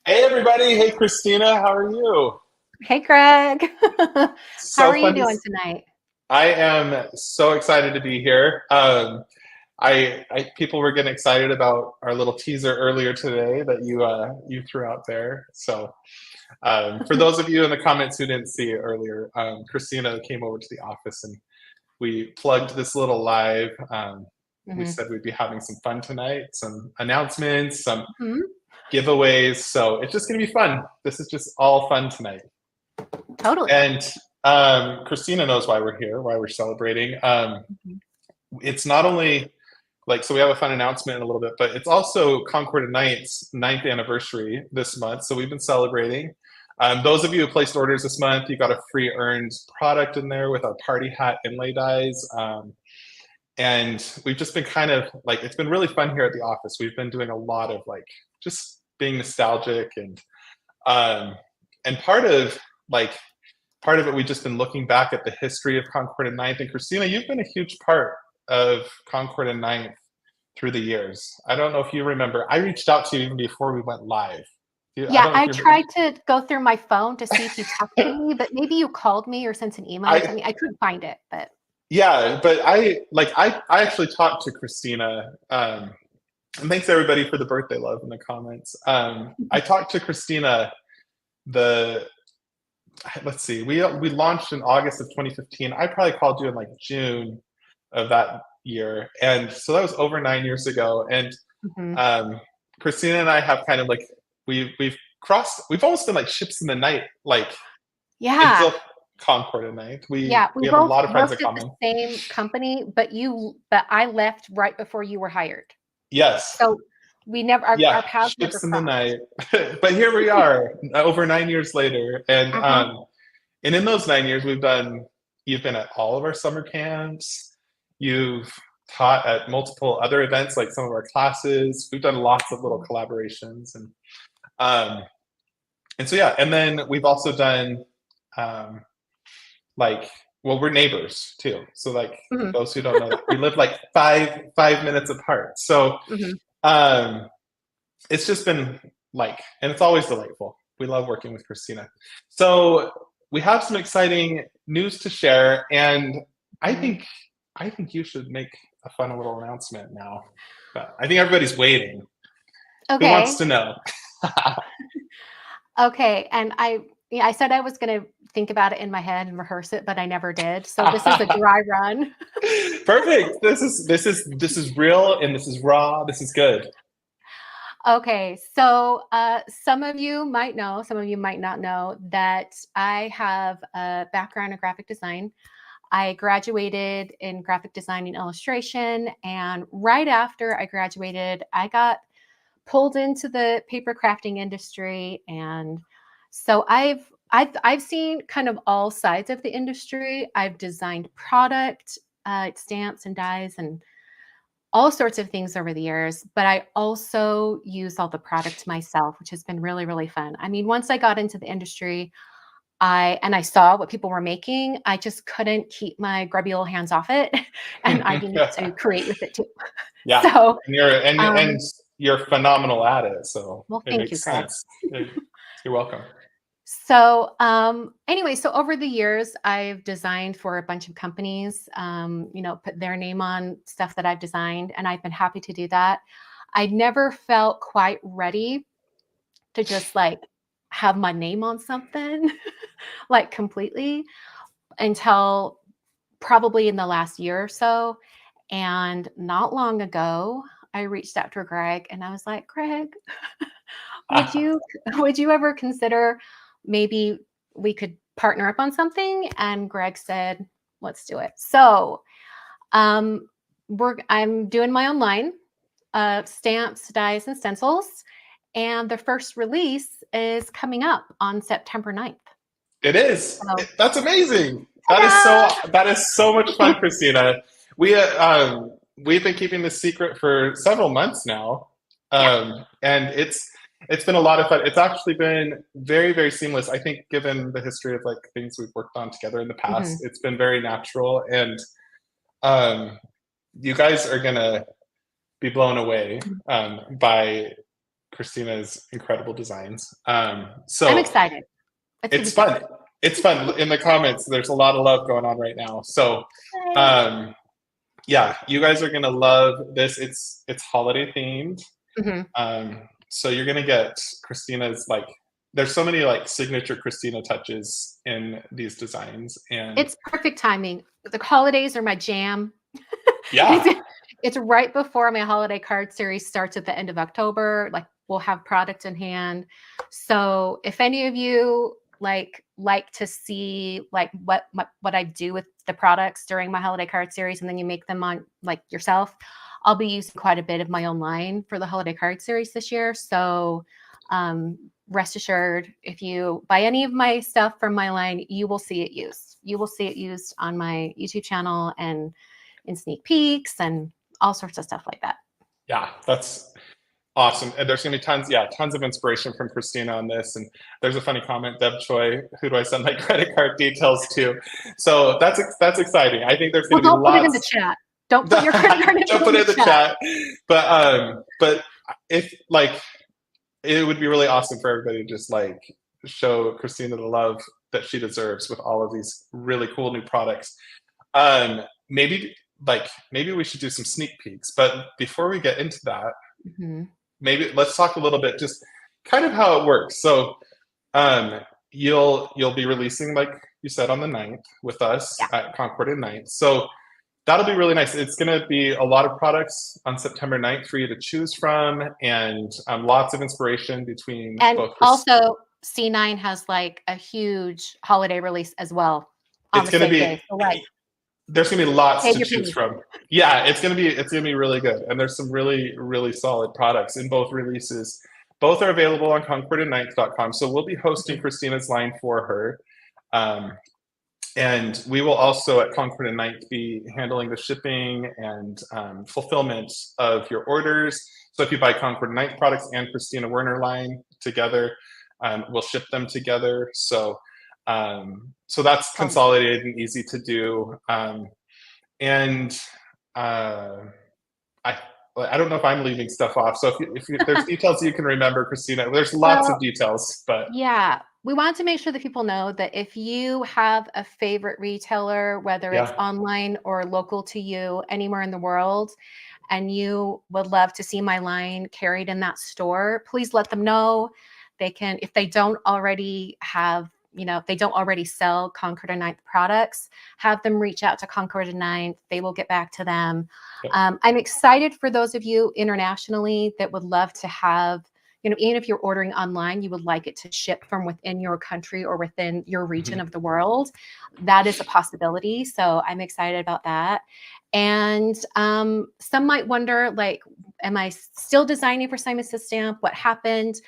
Hey everybody, hey Christina, how are you? Hey, Greg. How So are you fun to doing tonight? I am so excited to be here. People were getting excited about our little teaser earlier today that you threw out there. So for those of you in the comments who didn't see it earlier, Christina came over to the office and we plugged this little live. We Hmm. said we'd be having some fun tonight, some announcements, some Hmm. giveaways. So it's just gonna be fun. This is just all fun tonight. Totally. And Christina knows why we're here, why we're celebrating. Mhm. It's not only like, so we have a fun announcement in a little bit, but it's also Concord Night's ninth anniversary this month. So we've been celebrating. Those of you who placed orders this month, you got a free earned product in there with our party hat inlay dies. And we've just been kind of like, it's been really fun here at the office. We've been doing a lot of like just being nostalgic um, and like part of it, we've just been looking back at the history of Concord and Ninth. And Christina, you've been a huge part of Concord and Ninth through the years. I don't know if you remember. I reached out to you even before we went live. I Yeah, don't know if I you. tried to go through my phone to see if you texted me, but maybe you called me or sent an email to I me. I couldn't find it, but yeah, but I actually talked to Christina. And thanks everybody for the birthday love in the comments. I talked to Christina. The let's see, we launched in August of 2015. I probably called you in like June of that year, and so that was over 9 years ago. And Mhm. um, Christina and I have kind of like we've crossed. We've almost been like ships in the night, like Yeah, until Concord at night. yeah. We We have a both lot of friends in worked at the common. same company, but I left right before you were hired. Yes, So we never our yeah, paths never ships in the crossed. night. But here we are, over 9 years later, Uh-huh. and in those 9 years, we've done. You've been at all of our summer camps. You've taught at multiple other events, like some of our classes. We've done lots of little collaborations, um, and so yeah. And then we've also done um, like, well, we're neighbors too. So like Mhm. those who don't know that, we live like five minutes apart. So Mhm. um, it's just been like, and it's always delightful. We love working with Christina. So we have some exciting news to share, and I Mhm. think I think you should make a fun little announcement now. But I think everybody's waiting. Who wants Okay. to know? Okay, and I said I was gonna think about it in my head and rehearse it, but I never did. So this is a dry run. Perfect. This is real and this is raw. This is good. Okay, so some of you might know, some of you might not know that I have a background in graphic design. I graduated in graphic design and illustration, and right after I graduated, I got pulled into the paper crafting industry, and so I've seen kind of all sides of the industry. I've designed product, stamps and dies, and all sorts of things over the years, but I also use all the product myself, which has been really, really fun. I mean, once I got into the industry, I saw what people were making, I just couldn't keep my grubby little hands off it, and I needed to create with it too. Yeah, So, and um, you're phenomenal at it, so well, it thank you, makes Greg. sense. You're welcome. So, anyway, so over the years, I've designed for a bunch of companies, put their name on stuff that I've designed, and I've been happy to do that. I never felt quite ready to just like have my name on something like completely until probably in the last year or so. And not long ago, I reached out to Greg and I was like, Greg, would Ah, you would you ever consider maybe we could partner up on something? And Greg said, let's do it. So um I'm doing my own line stamps, dies, and stencils. And the first release is coming up on September 9th. it is. So, That's amazing. ta-da! That is so much fun, Christina. We've been keeping this secret for several months now, Yeah. and it's been a lot of fun. It's actually been very seamless. I think, given the history of like things we've worked on together in the past, Mhm. it's been very natural, and um, you guys are gonna be blown away by Christina's incredible designs. I'm So excited. it's fun. It's fun. In the comments, there's a lot of love going on right now. So yeah, you guys are gonna love this. It's holiday themed. So you're gonna get Christina's like. There's so many like signature Christina touches in these designs, and it's perfect timing. The holidays are my jam. Yeah, it's right before my holiday card series starts at the end of October. Like we'll have product in hand. So if any of you like to see like what I do with the products during my holiday card series, and then you make them on like yourself, I'll be using quite a bit of my own line for the holiday card series this year. So rest assured, if you buy any of my stuff from my line, you will see it used. You will see it used on my YouTube channel and in sneak peeks and all sorts of stuff like that. Yeah, that's awesome. And there's gonna be tons of inspiration from Christina on this. And there's a funny comment, Deb Choi, who do I send my credit card details to? So that's exciting. I think there's gonna be lots. Don't put it in the chat. Don't put your credit card don't put it in the chat. But if like, it would be really awesome for everybody to just like show Christina the love that she deserves with all of these really cool new products. Maybe we should do some sneak peeks, but before we get into that, maybe let's talk a little bit just kind of how it works. So you'll be releasing, like you said, on the 9th with us at Concord and 9th. So that'll be really nice. It's going to be a lot of products on September 9th for you to choose from, and lots of inspiration between both. Also, C9 has like a huge holiday release as well. It's going to be there's going to be lots to choose from. Yeah, it's going to be really good, and there's some really, really solid products in both releases. Both are available on concordand9th.com. So we'll be hosting Christina's line for her. And we will also at Concord and 9th be handling the shipping and fulfillment of your orders. So if you buy Concord and 9th products and Christina Werner line together, we'll ship them together. So that's consolidated and easy to do. I don't know if I'm leaving stuff off. So if there's details you can remember, Christina, there's lots of details. But yeah, we want to make sure that people know that if you have a favorite retailer, whether it's online or local to you anywhere in the world, and you would love to see my line carried in that store, please let them know. They can, if they don't already have, if they don't already sell Concord and 9th products, have them reach out to Concord and 9th. They will get back to them. I'm excited for those of you internationally that would love to have, even if you're ordering online, you would like it to ship from within your country or within your region of the world. That is a possibility. So I'm excited about that. And some might wonder, like, am I still designing for Simon Says Stamp? What happened?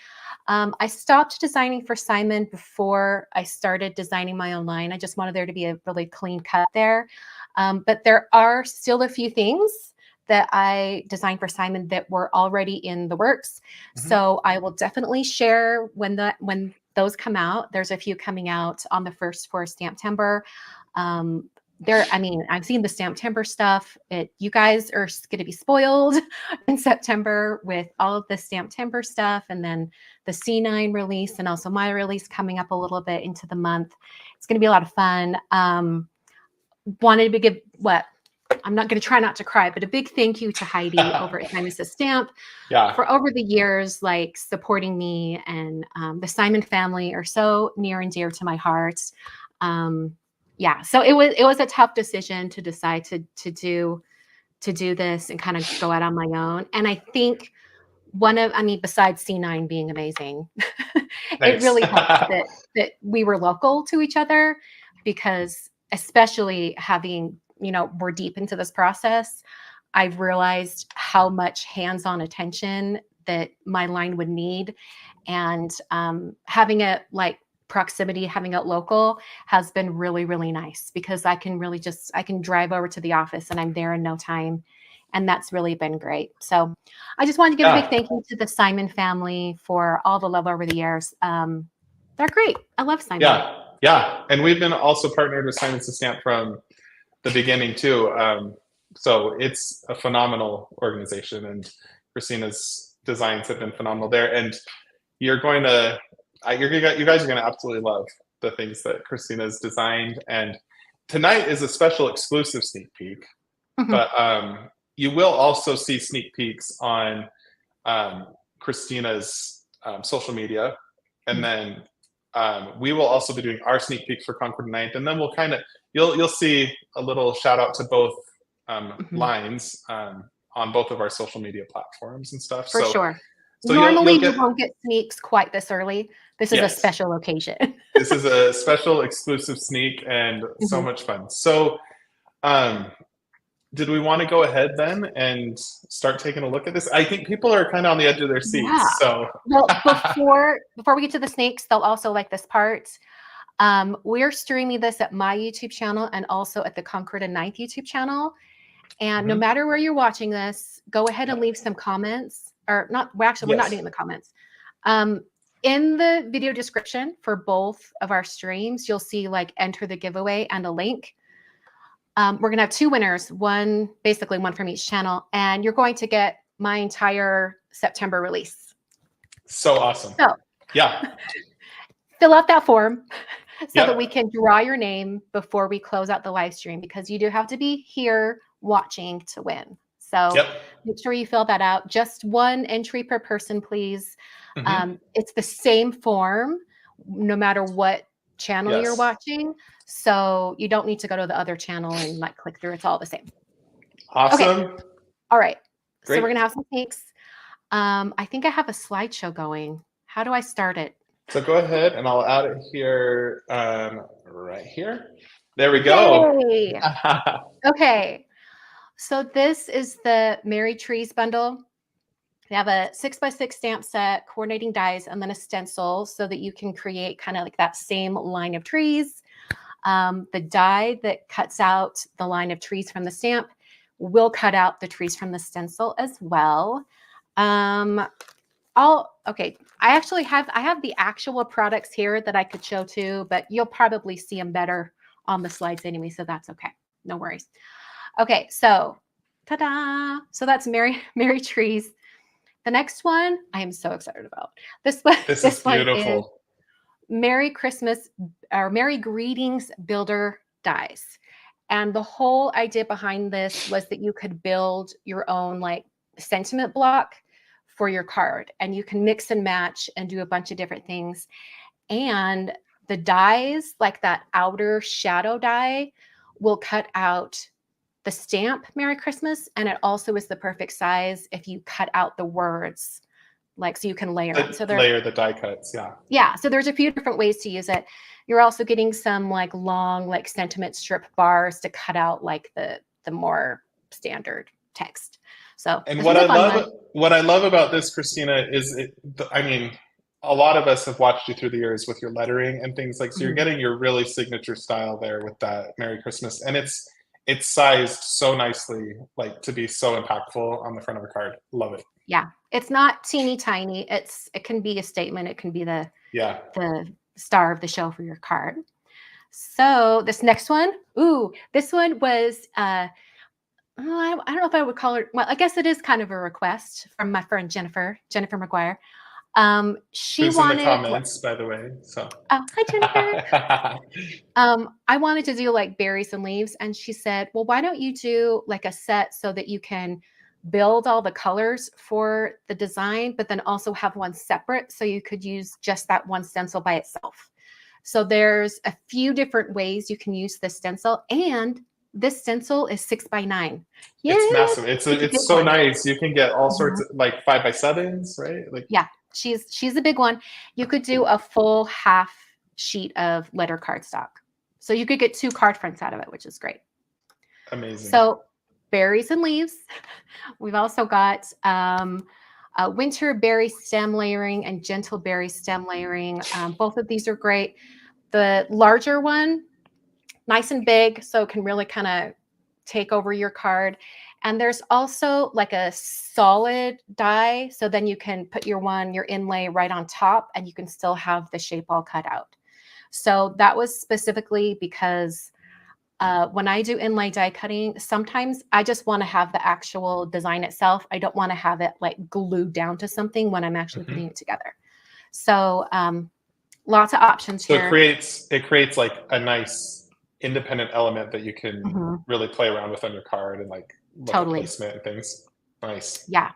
I stopped designing for Simon before I started designing my own line. I just wanted there to be a really clean cut there. But there are still a few things that I designed for Simon that were already in the works. So I will definitely share when those come out. There's a few coming out on the 1st for Stamptember. I've seen the Stamptember stuff. You guys are going to be spoiled in September with all of the Stamptember stuff, and then the C9 release, and also my release coming up a little bit into the month. It's going to be a lot of fun. Wanted to give I'm not going to try not to cry, but a big thank you to Heidi over at Simon Says Stamp for over the years, like supporting me, and the Simon family are so near and dear to my heart. So it was a tough decision to decide to do this and kind of go out on my own. And I think besides C9 being amazing, it really helped that we were local to each other, because especially having, we're deep into this process, I've realized how much hands-on attention that my line would need. And having it like proximity, having it local has been really, really nice, because I can drive over to the office and I'm there in no time. And that's really been great. So I just wanted to give a big thank you to the Simon family for all the love over the years. They're great. I love Simon. Yeah. And we've been also partnered with Simon Says Stamp from the beginning too. So it's a phenomenal organization, and Christina's designs have been phenomenal there. And you're going to, you guys are going to absolutely love the things that Christina's designed. And tonight is a special exclusive sneak peek, but you will also see sneak peeks on Christina's social media. And then we will also be doing our sneak peeks for Concord 9th. And then we'll kind of, you'll see a little shout out to both lines on both of our social media platforms and stuff. For sure. So normally you won't get sneaks quite this early. This is a special occasion. This is a special exclusive sneak and so much fun. So did we want to go ahead then and start taking a look at this? I think people are kind of on the edge of their seats. Yeah. So well, before we get to the snakes, they'll also like this part. We're streaming this at my YouTube channel and also at the Concord and 9th YouTube channel. And no matter where you're watching this, go ahead and leave some comments, or not. Well, actually, we're not doing the comments. In the video description for both of our streams, you'll see like enter the giveaway and a link. We're going to have 2 winners, basically one from each channel, and you're going to get my entire September release. So awesome. So yeah, fill out that form so that we can draw your name before we close out the live stream, because you do have to be here watching to win. So make sure you fill that out. Just 1 entry per person, please. It's the same form no matter what channel you're watching. So you don't need to go to the other channel and like click through. It's all the same. Awesome. Okay. All right. Great. So we're going to have some snakes. I think I have a slideshow going. How do I start it? So go ahead and I'll add it here, right here. There we go. Okay. So this is the Merry Trees bundle. They have a 6x6 stamp set, coordinating dies, and then a stencil so that you can create kind of like that same line of trees. The die that cuts out the line of trees from the stamp will cut out the trees from the stencil as well. I actually have the actual products here that I could show too, but you'll probably see them better on the slides anyway, so that's okay. No worries. Okay, so ta-da! So that's Merry Trees. The next one I am so excited about. This is beautiful. Is Merry Christmas or Merry Greetings Builder dies. And the whole idea behind this was that you could build your own like sentiment block for your card, and you can mix and match and do a bunch of different things. And the dies, like that outer shadow die, will cut out the stamp Merry Christmas, and it also is the perfect size if you cut out the words, like so you can layer it. So layer the die cuts, yeah. So there's a few different ways to use it. You're also getting some like long like sentiment strip bars to cut out like the more standard text. So and what I love about this, Christina, is a lot of us have watched you through the years with your lettering and things like, so you're getting your really signature style there with that Merry Christmas, and it's sized so nicely, like to be so impactful on the front of a card. Love it. Yeah, it's not teeny tiny. It can be a statement. It can be the star of the show for your card. So this next one, this one was I don't know if I would call it. Well, I guess it is kind of a request from my friend Jennifer McGuire. She Who's wanted in the comments, by the way. So hi Jennifer. I wanted to do like berries and leaves, and she said, well, why don't you do like a set so that you can build all the colors for the design, but then also have one separate so you could use just that one stencil by itself. So there's a few different ways you can use this stencil, and this stencil is 6x9. Yeah, it's massive. It's so nice. You can get all sorts of like 5x7s, right? Like she's a big one. You could do a full half sheet of letter cardstock, so you could get 2 card fronts out of it, which is great. Amazing. So berries and leaves. We've also got winter berry stem layering and gentle berry stem layering. Both of these are great. The larger one, nice and big, so it can really kind of take over your card. And there's also like a solid die, so then you can put your inlay right on top, and you can still have the shape all cut out. So that was specifically because When I do inlay die cutting, sometimes I just want to have the actual design itself. I don't want to have it like glued down to something when I'm actually putting it together. So lots of options So here. it creates like a nice independent element that you can really play around with on your card and like look at placement and things. Nice. Yeah.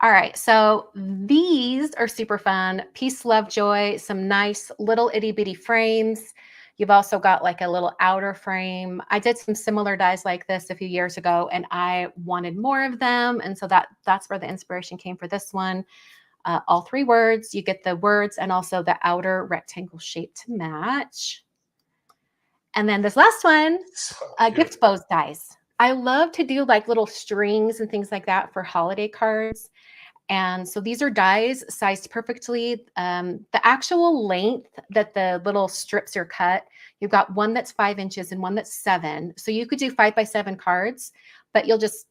All right, so these are super fun. Peace, love, joy, some nice little itty bitty frames. You've also got like a little outer frame. I did some similar dies like this a few years ago, and I wanted more of them. And so that's where the inspiration came for this one. All 3 words, you get the words and also the outer rectangle shape to match. And then this last one, gift bows dies. I love to do like little strings and things like that for holiday cards. And so these are dies sized perfectly. The actual length that the little strips are cut, you've got one that's 5 inches and one that's 7. So you could do 5 by 7 cards, but you'll just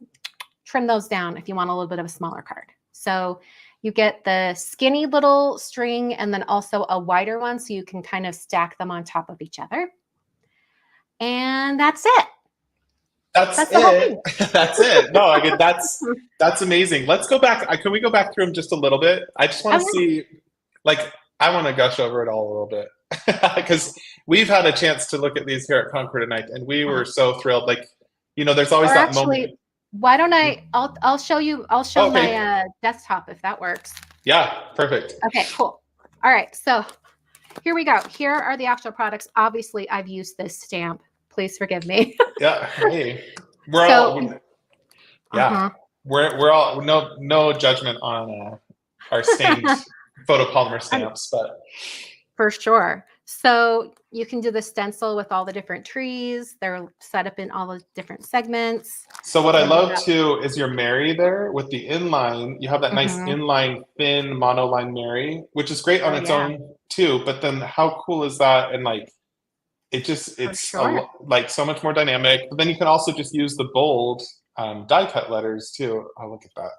trim those down if you want a little bit of a smaller card. So you get the skinny little string and then also a wider one so you can kind of stack them on top of each other. And that's it. That's it. That's it. No, I mean, that's amazing. Let's go back. Can we go back through them just a little bit? I just want to see, like, I want to gush over it all a little bit because we've had a chance to look at these here at Concord tonight, and we were so thrilled. Like, you know, there's always that moment. Why don't I'll show you. I'll show my desktop if that works. Yeah, perfect. Okay, cool. All right, so here we go. Here are the actual products. Obviously, I've used this stamp. Please forgive me. Yeah, hey, we're all no judgment on our stained photopolymer stamps, but for sure. So you can do the stencil with all the different trees. They're set up in all the different segments. So what I love too is your Mary there with the inline. You have that nice inline thin monoline Mary, which is great on its own too. But then how cool is that? And like, it's like so much more dynamic. But then you can also just use the bold die cut letters too. Oh, look at that.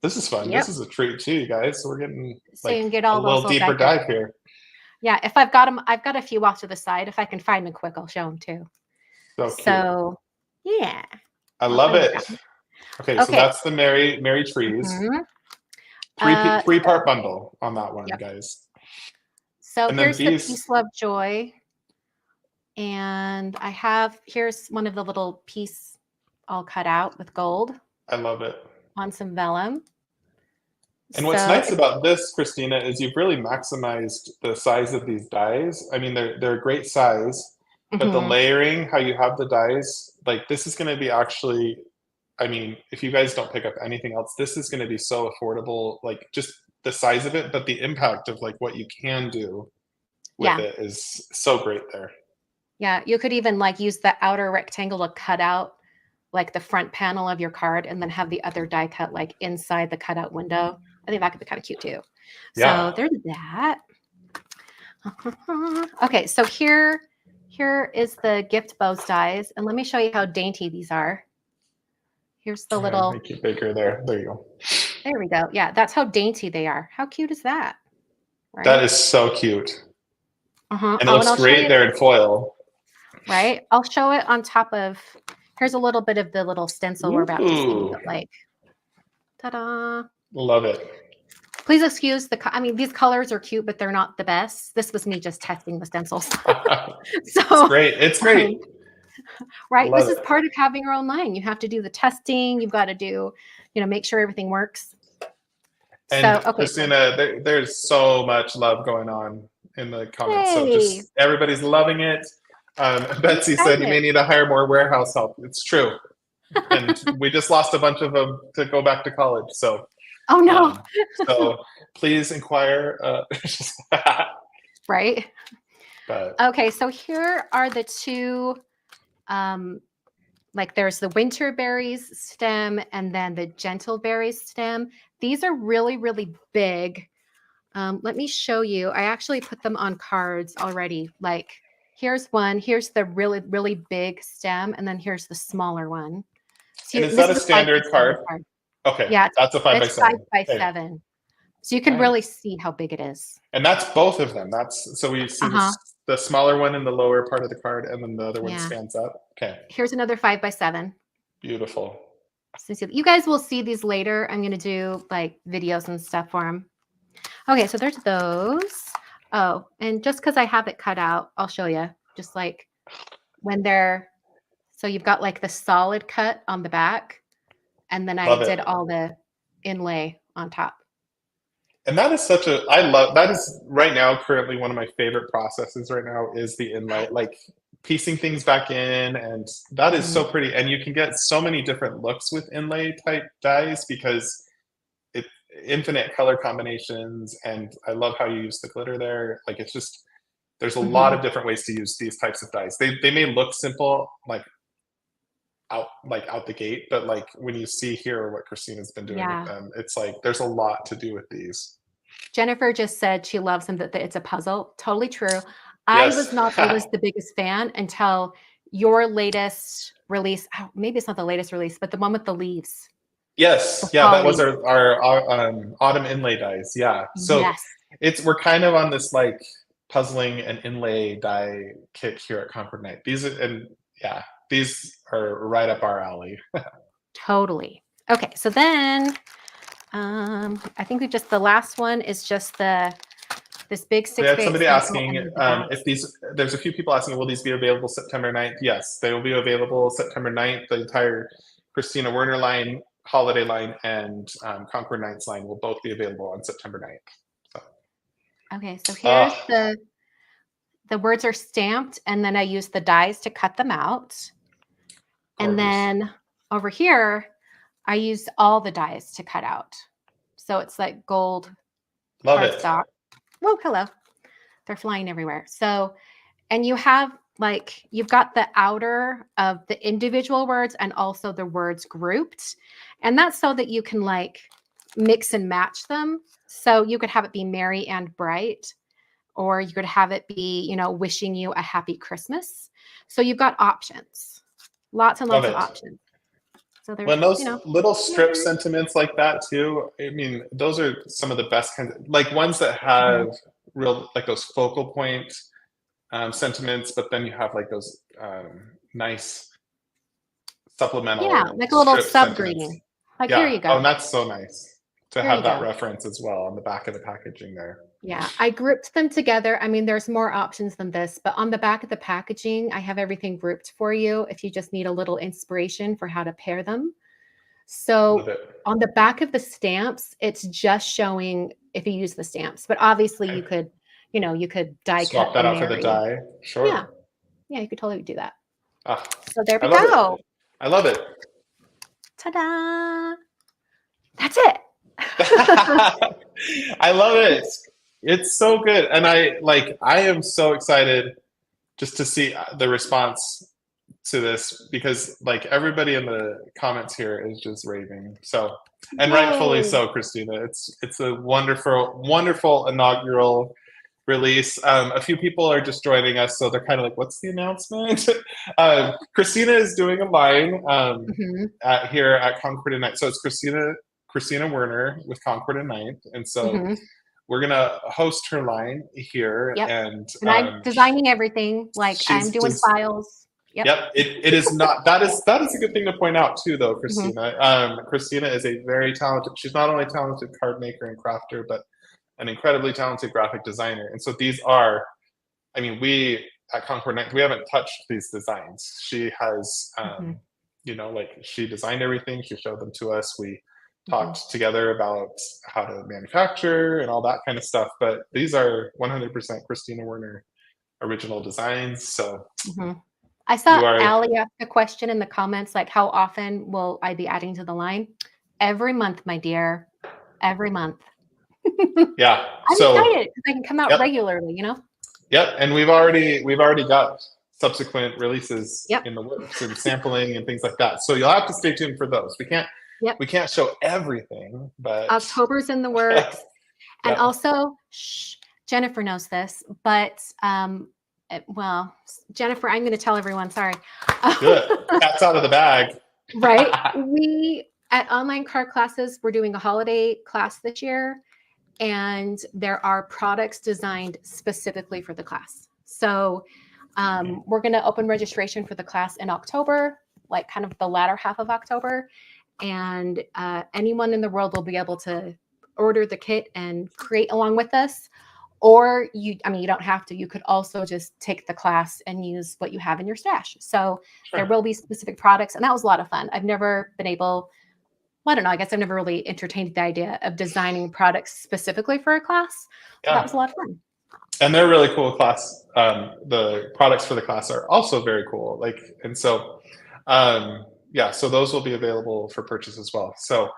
This is fun. This is a treat too, you guys. So we're getting like a little deeper dive here. Yeah, if I've got them, I've got a few off to the side. If I can find them quick, I'll show them too. So yeah. I love it. Okay, so that's the Mary trees. Three-part bundle on that one, guys. So here's the Peace, Love, Joy. And here's one of the little piece all cut out with gold. I love it. On some vellum. And what's nice about this, Christina, is you've really maximized the size of these dies. I mean, they're a great size, but the layering, how you have the dies, like this is going to be actually, I mean, if you guys don't pick up anything else, this is going to be so affordable, like just the size of it, but the impact of like what you can do with it is so great there. Yeah, you could even like use the outer rectangle to cut out like the front panel of your card and then have the other die cut like inside the cutout window. I think that could be kind of cute too. So there's that. Okay, so here is the gift bows dies. And let me show you how dainty these are. Here's the little. Make it bigger there. There you go. There we go. Yeah, that's how dainty they are. How cute is that? Right? That is so cute. And it looks great there in foil. Right? I'll show it on top of, here's a little bit of the little stencil we're about to see. But like, ta-da. Love it. Please excuse I mean, these colors are cute, but they're not the best. This was me just testing the stencils. So it's great. It's great. Right? This is part of having your own line. You have to do the testing. You've got to do, make sure everything works. And Christina, there's so much love going on in the comments. So just everybody's loving it. Betsy said you may need to hire more warehouse help. It's true. And we just lost a bunch of them to go back to college. So oh no. So please inquire. Right. But okay, so here are the two like there's the winter berries stem and then the gentle berries stem. These are really, really big. Let me show you. I actually put them on cards already. Like here's one. Here's the really, really big stem. And then here's the smaller one. So and is that a standard card? Okay. Yeah. That's a 5 by 7. 5 by 7. So you can really see how big it is. And that's both of them. So we see the smaller one in the lower part of the card, and then the other one Yeah. stands up. Okay. Here's another 5x7. Beautiful. So you guys will see these later. I'm going to do like videos and stuff for them. Okay, so there's those. Oh, and just because I have it cut out, I'll show you. Just like when they're, so you've got like the solid cut on the back, and then I did all the inlay on top. And that is such a, I love, that is right now currently one of my favorite processes right now is the inlay, like piecing things back in, and that is so pretty. And you can get so many different looks with inlay type dies because it infinite color combinations, and I love how you use the glitter there. Like it's just, there's a lot of different ways to use these types of dies. They may look simple, like out the gate, but like when you see here what Christina's been doing with them, it's like there's a lot to do with these. Jennifer just said she loves them, that it's a puzzle. Totally true. I was not always the biggest fan until your latest release. Oh, maybe it's not the latest release, but the one with the leaves. Yes, yeah, that was our autumn inlay dies. Yeah, so we're kind of on this like puzzling and inlay die kick here at Concord Night. These are right up our alley. Totally. Okay, so then I think the last one is just this big 6 We had somebody asking if there's a few people asking, will these be available September 9th? Yes, they will be available September 9th. The entire Christina Werner line, holiday line, and Concord Nights line will both be available on September 9th. So. Okay, so here's the words are stamped, and then I use the dies to cut them out. Gorgeous. And then over here, I used all the dies to cut out. So it's like gold cardstock. Oh, hello. They're flying everywhere. So, and you have like, you've got the outer of the individual words and also the words grouped. And that's so that you can like mix and match them. So you could have it be merry and bright, or you could have it be, you know, wishing you a happy Christmas. So you've got options, lots and lots of options. So when those little strip sentiments like that too, I mean, those are some of the best kinds of, like ones that have real, like those focal point sentiments, but then you have like those nice supplemental, like a little sub-greeting. Like here you go. Oh, and that's so nice to have that reference as well on the back of the packaging there. Yeah, I grouped them together. I mean, there's more options than this, but on the back of the packaging, I have everything grouped for you if you just need a little inspiration for how to pair them. So on the back of the stamps, it's just showing if you use the stamps, but obviously you could, you could die swap that out for the die. Sure. Yeah. Yeah, you could totally do that. So there we go. I love it. Ta-da. That's it. I love it. It's so good. And I am so excited just to see the response to this, because like everybody in the comments here is just raving. So, and rightfully so, Christina. It's a wonderful, wonderful inaugural release. A few people are just joining us, so they're kind of like, what's the announcement? Christina is doing a line here at Concord and Night. So it's Christina Werner with Concord and Night. And so we're gonna host her line here, and I'm designing everything. Like I'm doing files. Yep. It is not. That is a good thing to point out too, though, Christina. Christina is a very talented. She's not only a talented card maker and crafter, but an incredibly talented graphic designer. And so these are, I mean, we at Concord Night, we haven't touched these designs. She has, she designed everything. She showed them to us. We talked together about how to manufacture and all that kind of stuff. But these are 100% Christina Werner original designs. So I saw Allie ask a question in the comments, like, how often will I be adding to the line? Every month, my dear. Every month. Yeah. I'm excited because I can come out regularly, Yep. And we've already got subsequent releases in the works and sampling and things like that. So you'll have to stay tuned for those. We can't show everything, but October's in the works. And also, Jennifer knows this, but Jennifer, I'm going to tell everyone, sorry. Good. Cat's out of the bag. Right. We at Online Card Classes, we're doing a holiday class this year, and there are products designed specifically for the class. So we're going to open registration for the class in October, like kind of the latter half of October. And anyone in the world will be able to order the kit and create along with us. Or you don't have to. You could also just take the class and use what you have in your stash. So there will be specific products. And that was a lot of fun. I've never been able, well, I don't know, I guess I've never really entertained the idea of designing products specifically for a class. So that was a lot of fun. And they're really cool class. The products for the class are also very cool. Like, and so, yeah, so those will be available for purchase as well. So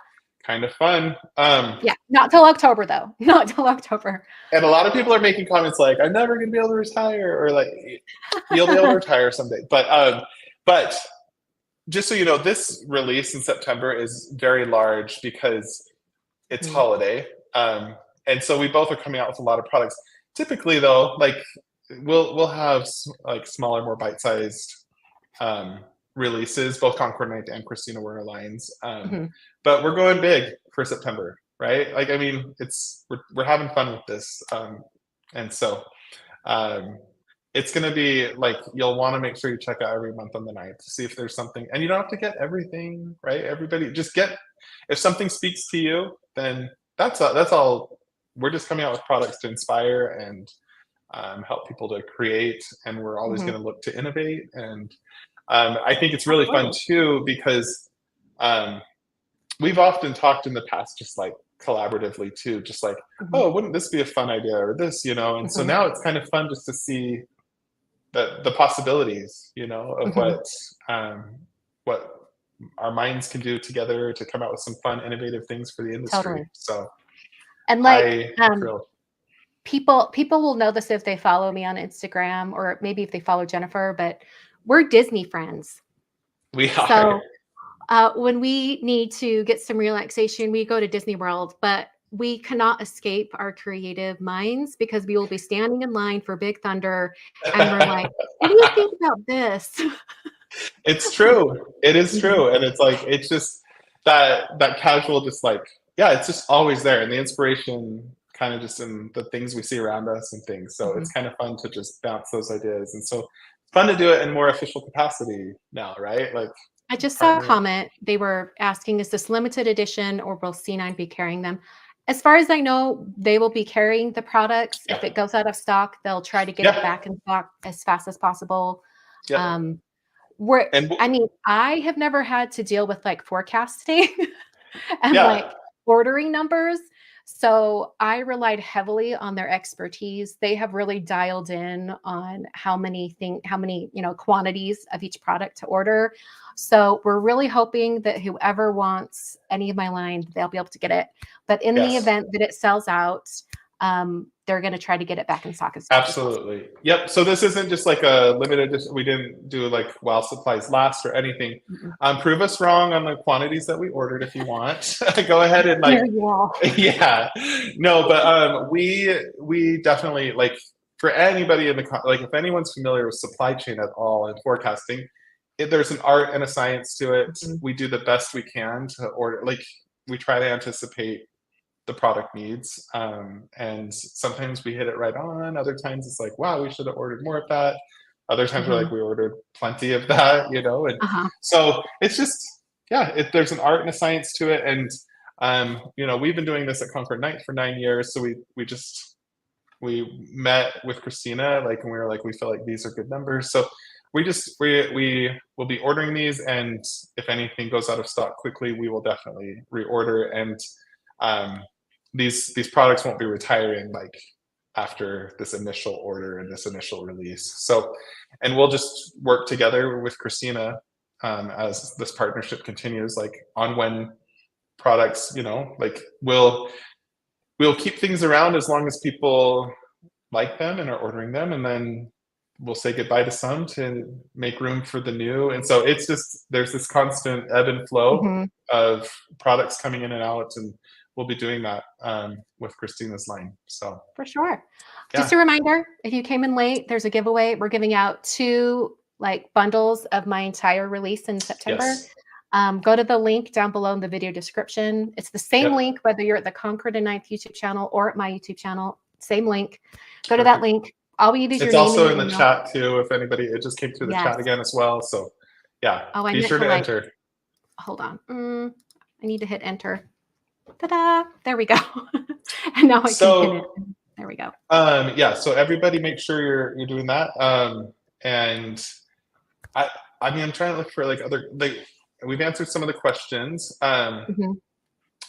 kind of fun. Yeah, not till October though. Not till October. And a lot of people are making comments like, "I'm never going to be able to retire," or like, "You'll be able to retire someday." But just so you know, this release in September is very large because it's holiday, and so we both are coming out with a lot of products. Typically, though, like we'll have like smaller, more bite-sized releases. Both Concord Night and Christina were in our lines, but we're going big for September, right? Like, I mean, we're having fun with this, and so it's going to be like you'll want to make sure you check out every month on the 9th to see if there's something, and you don't have to get everything, right? Everybody just get, if something speaks to you, then that's all. We're just coming out with products to inspire and help people to create, and we're always going to look to innovate. And I think it's really fun too because we've often talked in the past just like collaboratively too, just like, oh, wouldn't this be a fun idea, or this, you know? And so now it's kind of fun just to see the possibilities, you know, of what our minds can do together to come out with some fun, innovative things for the industry. Totally. So, and like people will know this if they follow me on Instagram, or maybe if they follow Jennifer, but we're Disney friends. We are. So when we need to get some relaxation, we go to Disney World, but we cannot escape our creative minds because we will be standing in line for Big Thunder and we're like, what do you think about this? It's true. It is true. And it's like, it's just that casual, just like, yeah, it's just always there. And the inspiration kind of just in the things we see around us and things. So it's kind of fun to just bounce those ideas. And so it's fun to do it in more official capacity now, right? Like, I just saw a comment. They were asking, is this limited edition or will C9 be carrying them? As far as I know, they will be carrying the products. If it goes out of stock, they'll try to get it back in stock as fast as possible. I mean, I have never had to deal with like forecasting and like ordering numbers. So I relied heavily on their expertise. They have really dialed in on how many quantities of each product to order. So we're really hoping that whoever wants any of my line, they'll be able to get it. But in the event that it sells out, they're going to try to get it back in stock as fast as possible. Yep. So this isn't just like a limited edition. We didn't do like while supplies last or anything. Prove us wrong on the quantities that we ordered if you want. Go ahead and like, no, but we definitely, like, for anybody in the, like, if anyone's familiar with supply chain at all and forecasting, there's an art and a science to it. We do the best we can to order, like, we try to anticipate the product needs, and sometimes we hit it right on. Other times it's like, wow, we should have ordered more of that. Other times we're like, we ordered plenty of that, you know. And so it's just, there's an art and a science to it. And you know, we've been doing this at Concord Night for 9 years, so we met with Christina, like, and we were like, we feel like these are good numbers. So we will be ordering these, and if anything goes out of stock quickly, we will definitely reorder. And these products won't be retiring like after this initial order and this initial release. So, and we'll just work together with Christina as this partnership continues, like on when products, you know, like we'll keep things around as long as people like them and are ordering them, and then we'll say goodbye to some to make room for the new. And so it's just, there's this constant ebb and flow of products coming in and out, and we'll be doing that with Christina's line. So for sure. Just a reminder, if you came in late, there's a giveaway. We're giving out 2 like bundles of my entire release in September. Go to the link down below in the video description. It's the same link, whether you're at the Concord and 9th YouTube channel or at my YouTube channel, same link. Go to that link, all we need is It's your name and also your in the email. chat too, if anybody, it just came through the Yes. chat again as well. So yeah, Oh, I be meant sure to to like, enter. hold on. I need to hit enter. Ta-da! There we go. And now I can pin it. So There we go. yeah, so everybody make sure you're doing that. And I mean, I'm trying to look for like other, like, we've answered some of the questions. Mhm.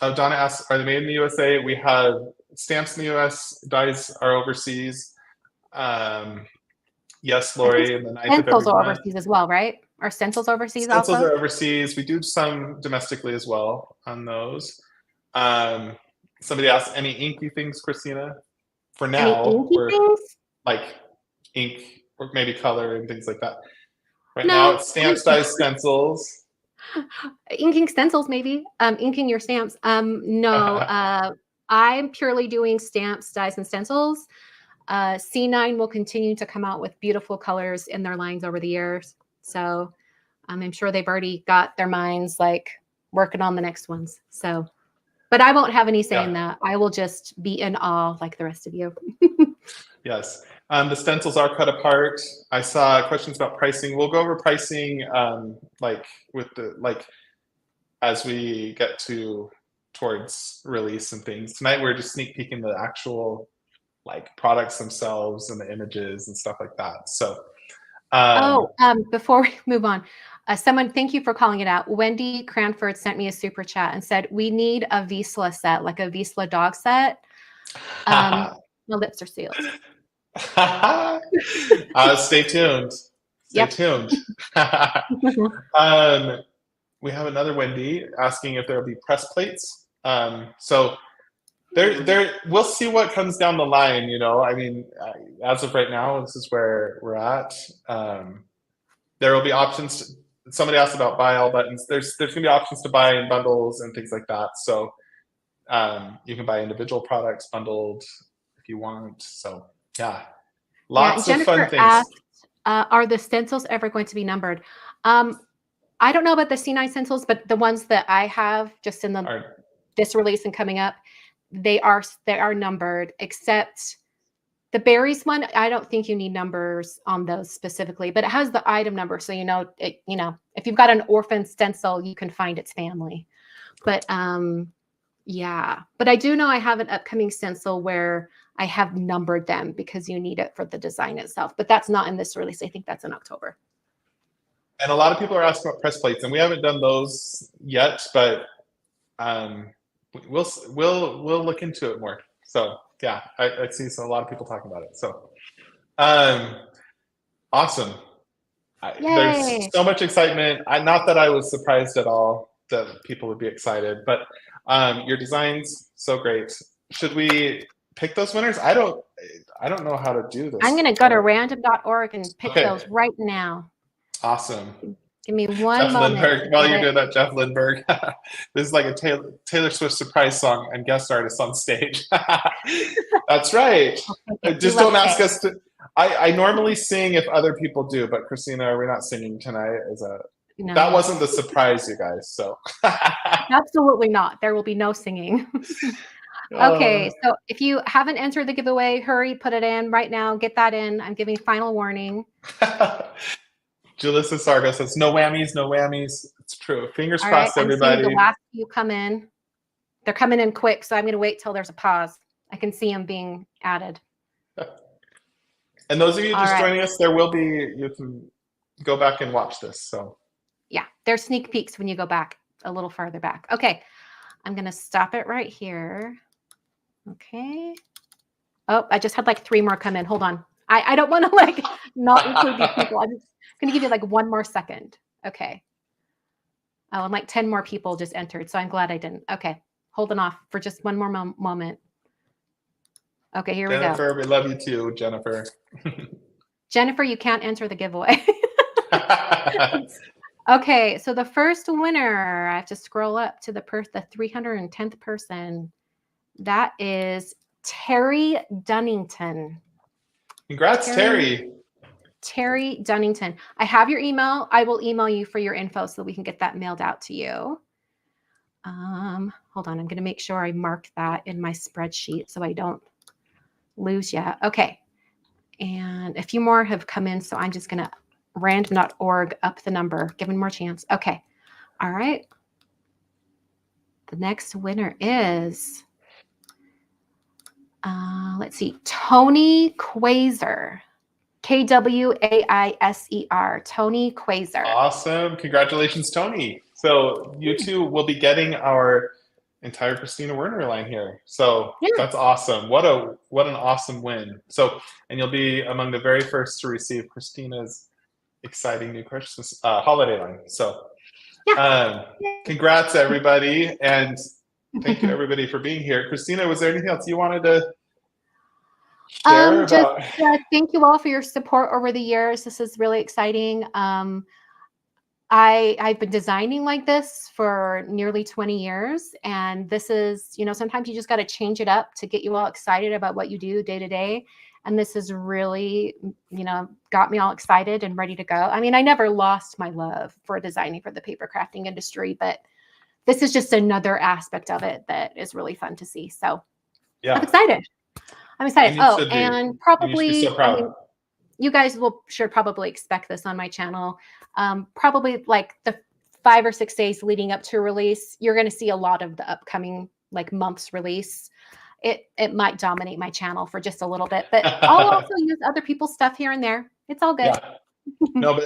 Oh, Donna asks, are they made in the USA? We have stamps in the US, dies are overseas. Yes, I think Lori, and the 9th of stencils every are month. overseas as well, right? Are stencils overseas Stencils also? are overseas. We do some domestically as well on those. Somebody asked, any inky things, Christina? For Any now, inky we're things? like ink or maybe color and things like that. Right now, No. it's stamps, dies, stencils. Inking stencils, maybe. Inking your stamps. No. I'm purely doing stamps, dies, and stencils. C9 will continue to come out with beautiful colors in their lines over the years. So I'm sure they've already got their minds like working on the next ones. So, but I won't have any say in that. I will just be in awe like the rest of you. Yes. The stencils are cut apart. I saw questions about pricing. We'll go over pricing like with the as we get towards release and things. Tonight we're just sneak peeking the actual like products themselves and the images and stuff like that. So before we move on, someone, thank you for calling it out. Wendy Cranford sent me a super chat and said, we need a Vizsla set, like a Vizsla dog set. My lips are sealed. Stay tuned. Stay tuned. We have another Wendy asking if there will be press plates. So we'll see what comes down the line. You know, I mean, as of right now, this is where we're at. There will be options. Somebody asked about buy all buttons. There's going to be options to buy in bundles and things like that. So you can buy individual products bundled if you want. So yeah, lots of fun things. Asked, are the stencils ever going to be numbered? I don't know about the C9 stencils, but the ones that I have just in this release and coming up, they are numbered, except the berries one. I don't think you need numbers on those specifically, but it has the item number, so you know if you've got an orphan stencil, you can find its family. But yeah, but I do know I have an upcoming stencil where I have numbered them because you need it for the design itself. But that's not in this release. I think that's in October. And a lot of people are asking about press plates, and we haven't done those yet, but we'll look into it more. So yeah, I see a lot of people talking about it. So awesome. There's so much excitement. Not that I was surprised at all that people would be excited, but your designs so great. Should we pick those winners? I don't know how to do this. I'm going to go to random.org and pick those right now. Awesome. Give me one Jeff moment. Lindbergh. While you're doing that, Jeff Lindbergh. This is like a Taylor Swift surprise song and guest artist on stage. That's right. Okay, just don't ask us to. I normally sing if other people do, but Christina, we're not singing tonight. No. That wasn't the surprise, you guys. So absolutely not. There will be no singing. Okay, so if you haven't entered the giveaway, hurry, put it in right now. Get that in. I'm giving final warning. Julissa Sargo says, no whammies, no whammies. It's true. Fingers crossed, I'm everybody. seeing the last few come in. They're coming in quick, so I'm going to wait till there's a pause. I can see them being added. And those of you just joining us, you can go back and watch this. So yeah, there's sneak peeks when you go back a little farther back. Okay, I'm going to stop it right here. Okay. Oh, I just had like 3 more come in. Hold on. I don't want to like not include these people. I'm just going to give you like 1 more second. Okay. Oh, and like 10 more people just entered. So I'm glad I didn't. Okay. Holding off for just 1 more moment. Okay, here Jennifer, we love you too, Jennifer. Jennifer, you can't enter the giveaway. Okay, so the first winner, I have to scroll up to the 310th person. That is Terry Dunnington. Congrats, Terry. Terry Dunnington. I have your email. I will email you for your info so we can get that mailed out to you. Hold on. I'm going to make sure I mark that in my spreadsheet so I don't lose you. Okay. And a few more have come in, so I'm just going to random.org up the number, giving more chance. Okay. All right. The next winner is, let's see, Tony Quasar. Kwaiser. Tony Quasar. Awesome. Congratulations, Tony. So you two will be getting our entire Christina Werner line here. So that's awesome. What an awesome win. So, and you'll be among the very first to receive Christina's exciting new Christmas holiday line. So congrats everybody. And thank you everybody for being here. Christina, was there anything else you wanted to share about? Thank you all for your support over the years. This is really exciting. I've been designing like this for nearly 20 years. And this is, you know, sometimes you just got to change it up to get you all excited about what you do day to day. And this has really, you know, got me all excited and ready to go. I mean, I never lost my love for designing for the paper crafting industry, but this is just another aspect of it that is really fun to see. So I'm excited. Oh, and probably, so proud. I mean, you guys should probably expect this on my channel. Probably like the 5 or 6 days leading up to release, you're going to see a lot of the upcoming like month's release. It might dominate my channel for just a little bit, but I'll also use other people's stuff here and there. It's all good. Yeah. No, but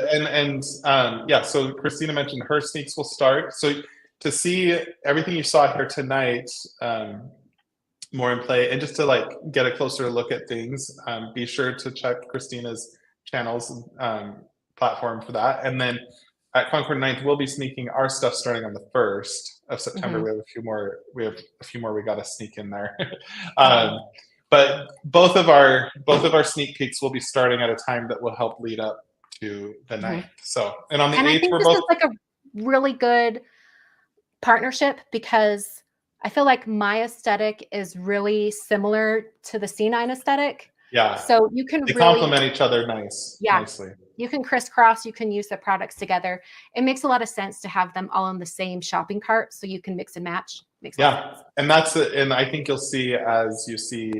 so Christina mentioned her sneaks will start. So to see everything you saw here tonight, more in play, and just to like get a closer look at things, be sure to check Christina's channel's platform for that. And then at Concord 9th, we'll be sneaking our stuff starting on the 1st of September. We have a few more. We got to sneak in there. But both of our sneak peeks will be starting at a time that will help lead up to the 9th. So, and on the 8th, I think this is like a really good partnership because I feel like my aesthetic is really similar to the C9 aesthetic. Yeah. So you can really complement each other nicely. You can crisscross, you can use the products together. It makes a lot of sense to have them all in the same shopping cart so you can mix and match. And and I think you'll see as you see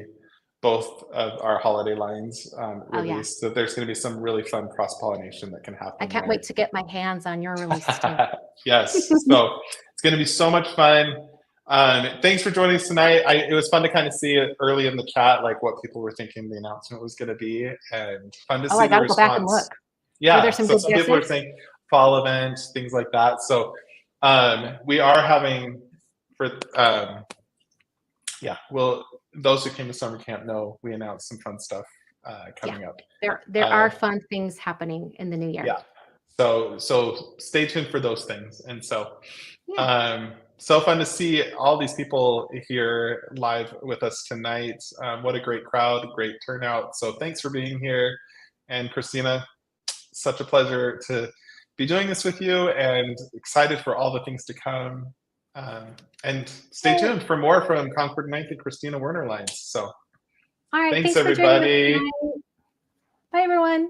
both of our holiday lines released that there's going to be some really fun cross-pollination that can happen. I can't wait to get my hands on your release too. Yes. So it's going to be so much fun. Thanks for joining us tonight. It was fun to kind of see it early in the chat, like what people were thinking the announcement was going to be, and fun to see the response. Go back and look. Yeah, so some people are saying fall event, things like that. So we are having those who came to summer camp know we announced some fun stuff coming up. There are fun things happening in the new year. Yeah. So stay tuned for those things. And so so fun to see all these people here live with us tonight. What a great crowd, great turnout. So thanks for being here. And Christina, such a pleasure to be doing this with you and excited for all the things to come. And stay tuned for more from Concord 9th and Christina Werner lines. So all right, thanks everybody. Bye everyone.